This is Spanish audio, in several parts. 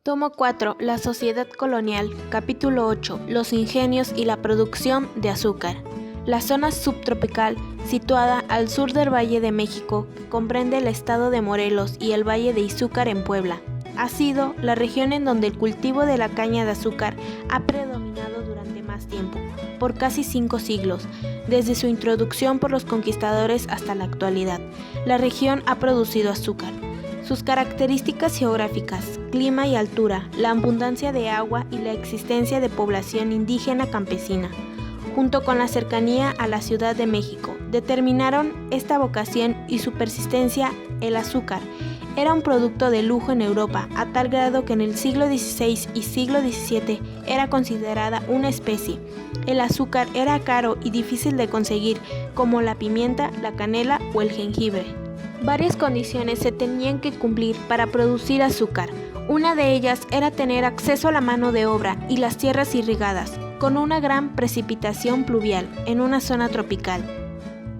Tomo 4. La sociedad colonial. Capítulo 8. Los ingenios y la producción de azúcar. La zona subtropical, situada al sur del Valle de México, que comprende el estado de Morelos y el Valle de Izúcar en Puebla, ha sido la región en donde el cultivo de la caña de azúcar ha predominado durante más tiempo, por casi 5 siglos, desde su introducción por los conquistadores hasta la actualidad. La región ha producido azúcar. Sus características geográficas, clima y altura, la abundancia de agua y la existencia de población indígena campesina, junto con la cercanía a la Ciudad de México, determinaron esta vocación y su persistencia. El azúcar era un producto de lujo en Europa, a tal grado que en el siglo XVI y siglo XVII era considerada una especie. El azúcar era caro y difícil de conseguir, como la pimienta, la canela o el jengibre. Varias condiciones se tenían que cumplir para producir azúcar. Una de ellas era tener acceso a la mano de obra y las tierras irrigadas, con una gran precipitación pluvial en una zona tropical.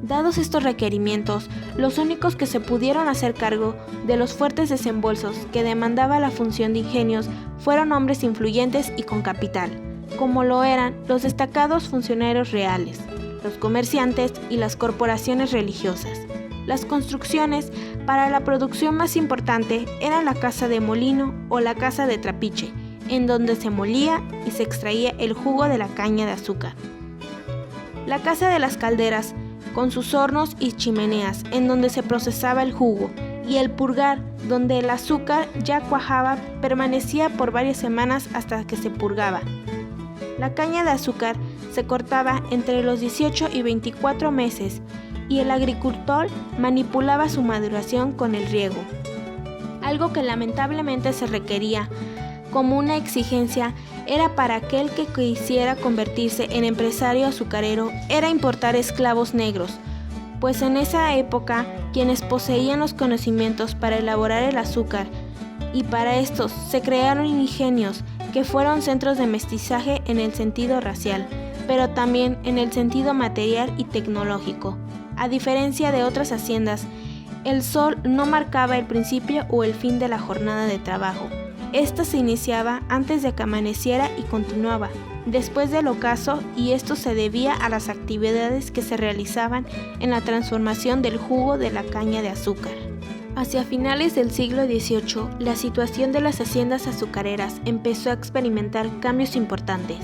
Dados estos requerimientos, los únicos que se pudieron hacer cargo de los fuertes desembolsos que demandaba la función de ingenios fueron hombres influyentes y con capital, como lo eran los destacados funcionarios reales, los comerciantes y las corporaciones religiosas. Las construcciones para la producción más importante eran la casa de molino o la casa de trapiche, en donde se molía y se extraía el jugo de la caña de azúcar. La casa de las calderas, con sus hornos y chimeneas, en donde se procesaba el jugo, y el purgar, donde el azúcar ya cuajaba, permanecía por varias semanas hasta que se purgaba. La caña de azúcar se cortaba entre los 18 y 24 meses, y el agricultor manipulaba su maduración con el riego, algo que lamentablemente se requería como una exigencia era para aquel que quisiera convertirse en empresario azucarero era importar esclavos negros, pues en esa época quienes poseían los conocimientos para elaborar el azúcar, y para estos se crearon ingenios que fueron centros de mestizaje en el sentido racial, pero también en el sentido material y tecnológico. A diferencia de otras haciendas, el sol no marcaba el principio o el fin de la jornada de trabajo. Esta se iniciaba antes de que amaneciera y continuaba después del ocaso, y esto se debía a las actividades que se realizaban en la transformación del jugo de la caña de azúcar. Hacia finales del siglo XVIII, la situación de las haciendas azucareras empezó a experimentar cambios importantes.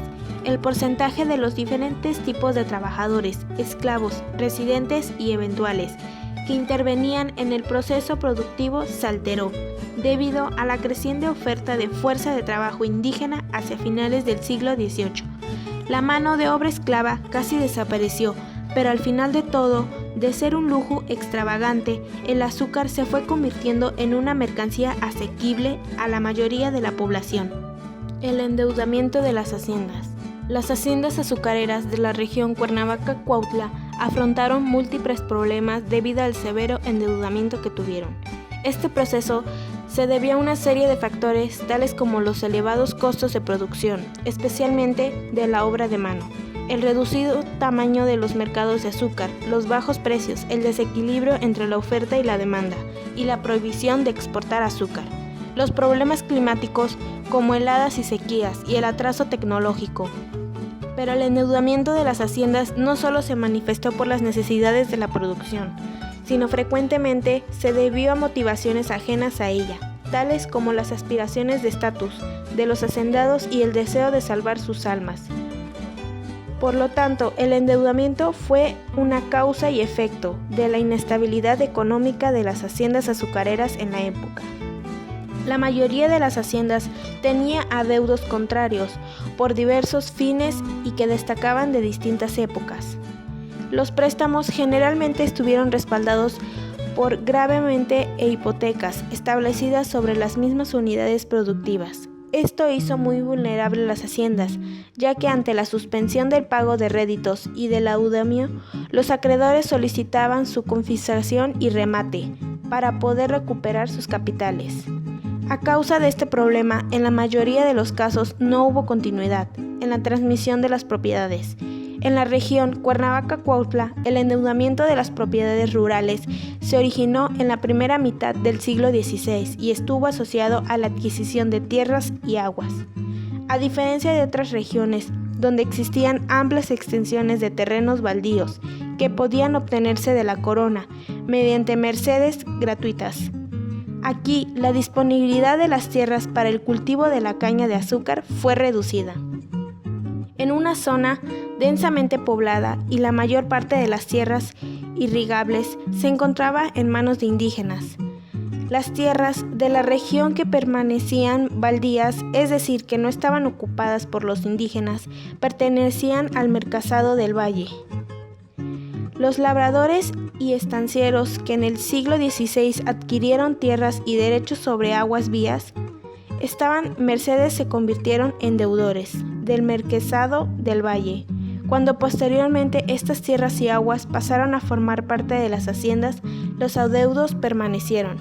El porcentaje de los diferentes tipos de trabajadores, esclavos, residentes y eventuales que intervenían en el proceso productivo se alteró, debido a la creciente oferta de fuerza de trabajo indígena hacia finales del siglo XVIII. La mano de obra esclava casi desapareció, pero al final de todo, de ser un lujo extravagante, el azúcar se fue convirtiendo en una mercancía asequible a la mayoría de la población. El endeudamiento de las haciendas. Las haciendas azucareras de la región Cuernavaca-Cuautla afrontaron múltiples problemas debido al severo endeudamiento que tuvieron. Este proceso se debía a una serie de factores tales como los elevados costos de producción, especialmente de la obra de mano, el reducido tamaño de los mercados de azúcar, los bajos precios, el desequilibrio entre la oferta y la demanda, y la prohibición de exportar azúcar. Los problemas climáticos como heladas y sequías y el atraso tecnológico. Pero el endeudamiento de las haciendas no solo se manifestó por las necesidades de la producción, sino frecuentemente se debió a motivaciones ajenas a ella, tales como las aspiraciones de estatus de los hacendados y el deseo de salvar sus almas. Por lo tanto, el endeudamiento fue una causa y efecto de la inestabilidad económica de las haciendas azucareras en la época. La mayoría de las haciendas tenía adeudos contrarios por diversos fines y que destacaban de distintas épocas. Los préstamos generalmente estuvieron respaldados por gravemente hipotecas establecidas sobre las mismas unidades productivas. Esto hizo muy vulnerables las haciendas, ya que ante la suspensión del pago de réditos y del laudamio, los acreedores solicitaban su confiscación y remate para poder recuperar sus capitales. A causa de este problema, en la mayoría de los casos no hubo continuidad en la transmisión de las propiedades. En la región Cuernavaca-Cuautla, el endeudamiento de las propiedades rurales se originó en la primera mitad del siglo XVI y estuvo asociado a la adquisición de tierras y aguas. A diferencia de otras regiones, donde existían amplias extensiones de terrenos baldíos que podían obtenerse de la corona mediante mercedes gratuitas. Aquí, la disponibilidad de las tierras para el cultivo de la caña de azúcar fue reducida. En una zona densamente poblada y la mayor parte de las tierras irrigables se encontraba en manos de indígenas. Las tierras de la región que permanecían baldías, es decir, que no estaban ocupadas por los indígenas, pertenecían al mercazado del valle. Los labradores y estancieros que en el siglo XVI adquirieron tierras y derechos sobre aguas vías, estaban mercedes se convirtieron en deudores del Marquesado del Valle, cuando posteriormente estas tierras y aguas pasaron a formar parte de las haciendas, los adeudos permanecieron.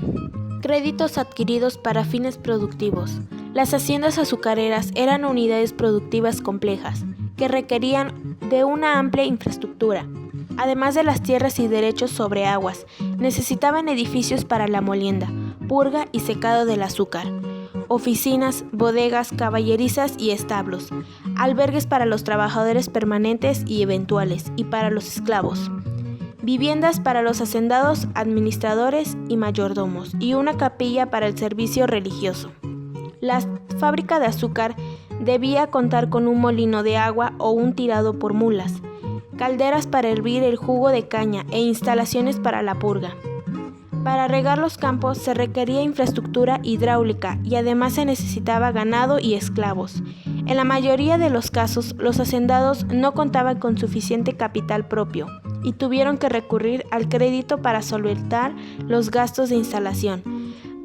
Créditos adquiridos para fines productivos. Las haciendas azucareras eran unidades productivas complejas, que requerían de una amplia infraestructura. Además de las tierras y derechos sobre aguas, necesitaban edificios para la molienda, purga y secado del azúcar, oficinas, bodegas, caballerizas y establos, albergues para los trabajadores permanentes y eventuales y para los esclavos, viviendas para los hacendados, administradores y mayordomos, y una capilla para el servicio religioso. La fábrica de azúcar debía contar con un molino de agua o un tirado por mulas, calderas para hervir el jugo de caña e instalaciones para la purga. Para regar los campos se requería infraestructura hidráulica y además se necesitaba ganado y esclavos. En la mayoría de los casos, los hacendados no contaban con suficiente capital propio y tuvieron que recurrir al crédito para solventar los gastos de instalación,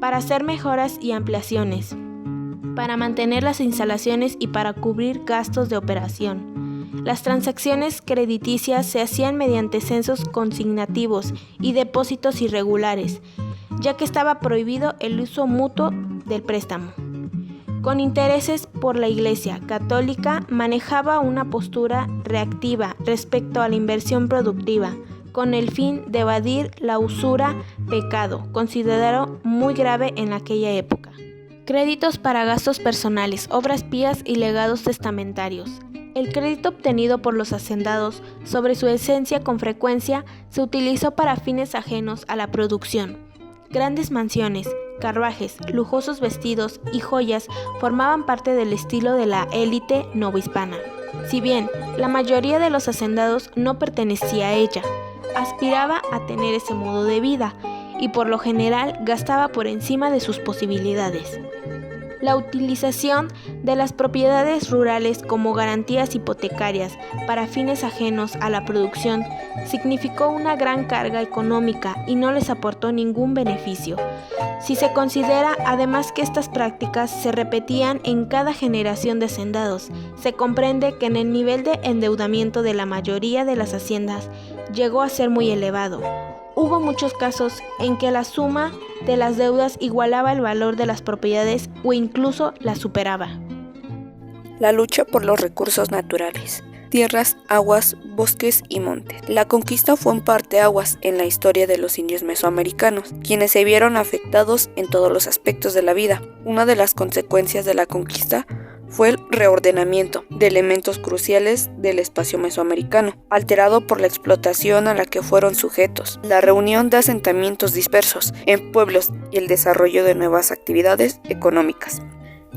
para hacer mejoras y ampliaciones, para mantener las instalaciones y para cubrir gastos de operación. Las transacciones crediticias se hacían mediante censos consignativos y depósitos irregulares, ya que estaba prohibido el uso mutuo del préstamo. Con intereses por la Iglesia Católica manejaba una postura reactiva respecto a la inversión productiva, con el fin de evadir la usura, pecado, considerado muy grave en aquella época. Créditos para gastos personales, obras pías y legados testamentarios. El crédito obtenido por los hacendados sobre su esencia con frecuencia se utilizó para fines ajenos a la producción. Grandes mansiones, carruajes, lujosos vestidos y joyas formaban parte del estilo de la élite novohispana. Si bien la mayoría de los hacendados no pertenecía a ella, aspiraba a tener ese modo de vida y por lo general gastaba por encima de sus posibilidades. La utilización de las propiedades rurales como garantías hipotecarias para fines ajenos a la producción significó una gran carga económica y no les aportó ningún beneficio. Si se considera además que estas prácticas se repetían en cada generación de hacendados, se comprende que el nivel de endeudamiento de la mayoría de las haciendas llegó a ser muy elevado. Hubo muchos casos en que la suma de las deudas igualaba el valor de las propiedades o incluso las superaba. La lucha por los recursos naturales, tierras, aguas, bosques y montes. La conquista fue un parteaguas en la historia de los indios mesoamericanos, quienes se vieron afectados en todos los aspectos de la vida. Una de las consecuencias de la conquista fue el reordenamiento de elementos cruciales del espacio mesoamericano, alterado por la explotación a la que fueron sujetos, la reunión de asentamientos dispersos en pueblos y el desarrollo de nuevas actividades económicas.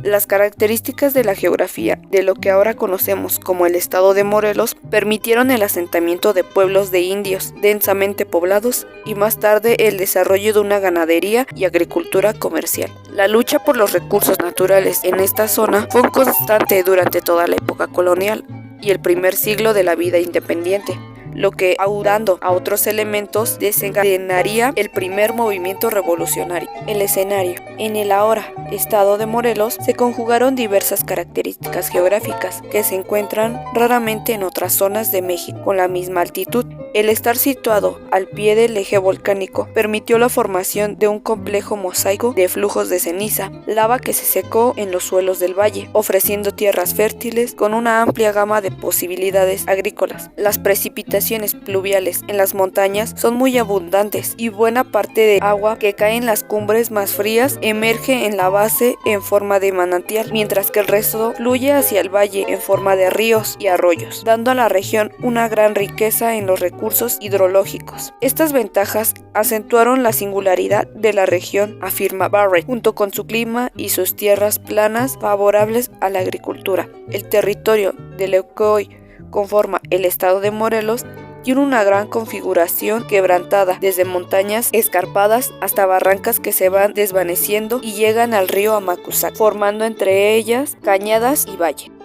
Las características de la geografía de lo que ahora conocemos como el estado de Morelos permitieron el asentamiento de pueblos de indios densamente poblados y más tarde el desarrollo de una ganadería y agricultura comercial. La lucha por los recursos naturales en esta zona fue constante durante toda la época colonial y el primer siglo de la vida independiente, lo que, aunando a otros elementos, desencadenaría el primer movimiento revolucionario. El escenario. En el ahora estado de Morelos se conjugaron diversas características geográficas que se encuentran raramente en otras zonas de México con la misma altitud El estar situado al pie del eje volcánico permitió la formación de un complejo mosaico de flujos de ceniza, lava que se secó en los suelos del valle, ofreciendo tierras fértiles con una amplia gama de posibilidades agrícolas. Las precipitaciones pluviales en las montañas son muy abundantes y buena parte de agua que cae en las cumbres más frías emerge en la base en forma de manantial, mientras que el resto fluye hacia el valle en forma de ríos y arroyos, dando a la región una gran riqueza en los recursos hidrológicos. Estas ventajas acentuaron la singularidad de la región, afirma Barrett, junto con su clima y sus tierras planas favorables a la agricultura. El territorio de lo que hoy conforma el estado de Morelos tiene una gran configuración quebrantada, desde montañas escarpadas hasta barrancas que se van desvaneciendo y llegan al río Amacuzac, formando entre ellas cañadas y valle.